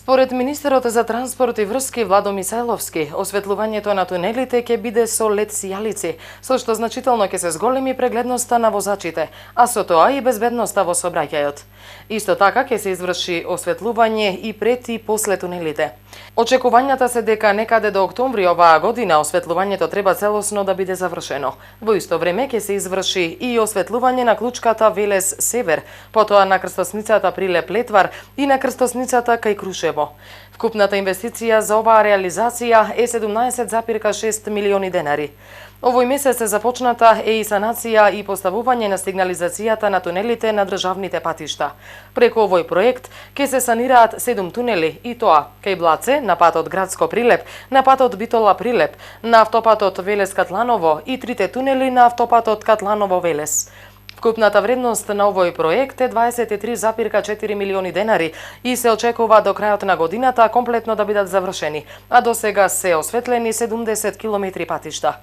Според министерот за транспорт и врски Владо Мисајловски, осветлувањето на тунелите ќе биде со лед сијалици, со што значително ќе се зголеми прегледноста на возачите, а со тоа и безбедноста во сообраќајот. Исто така ќе се изврши осветлување и пред и после тунелите. Очекувањата се дека некаде до октомври оваа година осветлувањето треба целосно да биде завршено. Во исто време ќе се изврши и осветлување на клучката Велес Север, потоа на крстосницата Прилеп-Летвар и на крстосницата кај Крушево. Вкупната инвестиција за оваа реализација е 17,6 милиони денари. Овој месец е започната и санација и поставување на сигнализацијата на тунелите на државните патишта. Преку овој проект ќе се санираат 7 тунели, и тоа кај Блаце, на патот Градско Прилеп, на патот Битола Прилеп, на автопатот Велес Катланово и 3 тунели на автопатот Катланово Велес. Вкупната вредност на овој проект е 23,4 милиони денари и се очекува до крајот на годината комплетно да бидат завршени, а до сега се осветлени 70 километри патишта.